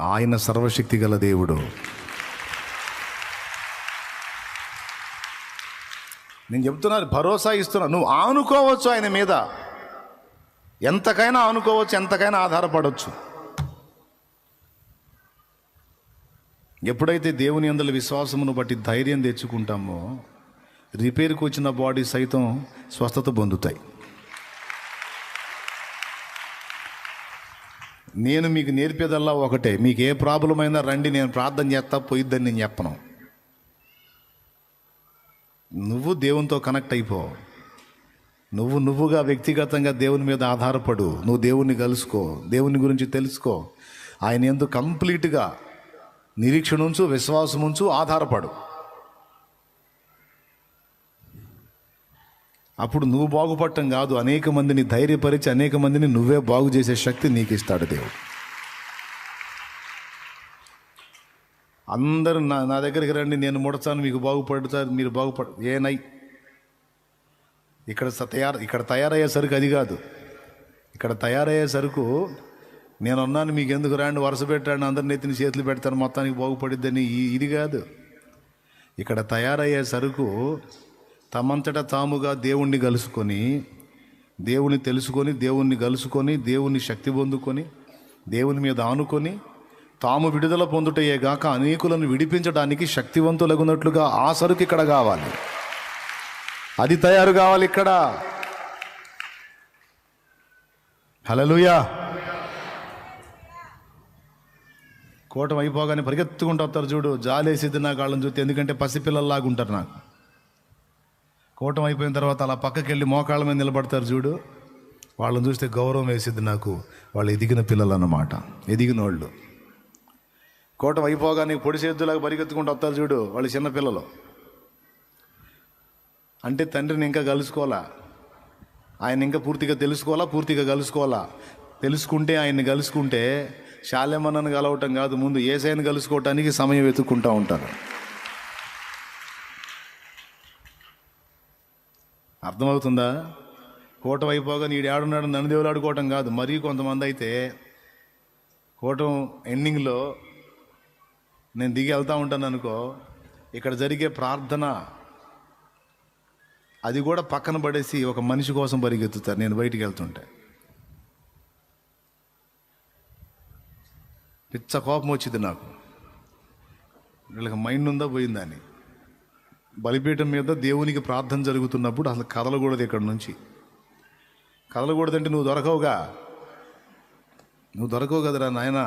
ఆయన సర్వశక్తి గల దేవుడు. నేను చెప్తున్నాను, భరోసా ఇస్తున్నా. నువ్వు ఆనుకోవచ్చు ఆయన మీద, ఎంతకైనా ఆనుకోవచ్చు, ఎంతకైనా ఆధారపడవచ్చు. ఎప్పుడైతే దేవుని యందు విశ్వాసమును బట్టి ధైర్యం తెచ్చుకుంటామో, రిపేర్కి వచ్చిన బాడీ సైతం స్వస్థత పొందుతాయి. నేను మీకు నేర్పేదల్లా ఒకటే, మీకు ఏ ప్రాబ్లం అయినా రండి, నేను ప్రార్థన చేస్తా, పోయిద్దని నేను చెప్పను. నువ్వు దేవునితో కనెక్ట్ అయిపో, నువ్వుగా వ్యక్తిగతంగా దేవుని మీద ఆధారపడు, నువ్వు దేవుణ్ణి కలుసుకో, దేవుని గురించి తెలుసుకో, ఆయన యందు కంప్లీట్గా నిరీక్షణ ఉంచు, విశ్వాసం ఉంచు, ఆధారపడు. అప్పుడు నువ్వు బాగుపడటం కాదు, అనేక మందిని ధైర్యపరిచి అనేక మందిని నువ్వే బాగు చేసే శక్తి నీకు ఇస్తాడు దేవుడు. అందరూ నా దగ్గరికి రండి, నేను ముడతాను, మీకు బాగుపడతారు, మీరు ఏనై ఇక్కడ తయారయ్యే సరుకు అది కాదు. ఇక్కడ తయారయ్యే సరుకు నేనున్నాను, మీకు ఎందుకు రాండి, వరుస పెట్టండి, అందరిని ఎత్తిని చేతులు పెడతాను, మొత్తానికి బాగుపడిద్దని ఇది కాదు. ఇక్కడ తయారయ్యే సరుకు తమంతటా తాముగా దేవుణ్ణి కలుసుకొని, దేవుని తెలుసుకొని, దేవుణ్ణి కలుసుకొని, దేవుని శక్తి పొందుకొని, దేవుని మీద ఆనుకొని తాము విడుదల పొందుటయే గాక అనేకులను విడిపించడానికి శక్తివంతులగునట్లుగా ఆ సరుకు ఇక్కడ కావాలి, అది తయారు కావాలి ఇక్కడ. హల్లెలూయా. కూటమి అయిపోగానే పరిగెత్తుకుంటూ వస్తారు చూడు, జాలేసిద్ది నాకు వాళ్ళని చూస్తే, ఎందుకంటే పసిపిల్లల్లాగా ఉంటారు. నాకు కూటమి అయిపోయిన తర్వాత అలా పక్కకి వెళ్ళి మోకాళ్ళ మీద నిలబడతారు చూడు, వాళ్ళని చూస్తే గౌరవం వేసిద్ది నాకు. వాళ్ళు ఎదిగిన పిల్లలు అన్నమాట, ఎదిగిన వాళ్ళు. కూటమి అయిపోగానే పొడి చేతులాగా పరిగెత్తుకుంటూ వస్తారు చూడు, వాళ్ళు చిన్నపిల్లలు. అంటే తండ్రిని ఇంకా కలుసుకోవాలా, ఆయన ఇంకా పూర్తిగా కలుసుకోవాలా. తెలుసుకుంటే, ఆయన్ని కలుసుకుంటే శాలెమన్నను కలవటం కాదు, ముందు యేసయ్యను కలుసుకోవటానికి సమయం వెతుక్కుంటూ ఉంటారు. అర్థమవుతుందా? కూటమి అయిపోగా నీడు ఆడున్నాడు నన్ను దేవుడు ఆడుకోవటం కాదు. మరీ కొంతమంది అయితే కూటమి ఎండింగ్లో నేను దిగి వెళ్తూ ఉంటాను అనుకో, ఇక్కడ జరిగే ప్రార్థన అది కూడా పక్కన పడేసి ఒక మనిషి కోసం పరిగెత్తుతారు. నేను బయటికి వెళ్తుంటే పిచ్చ కోపం వచ్చింది నాకు. వీళ్ళకి మైండ్ ఉందా పోయిందా అని. బలిపీఠం మీద దేవునికి ప్రార్థన జరుగుతున్నప్పుడు అసలు కదలకూడదు, ఇక్కడ నుంచి కదలకూడదంటే నువ్వు దొరకవు కదరా నాయన.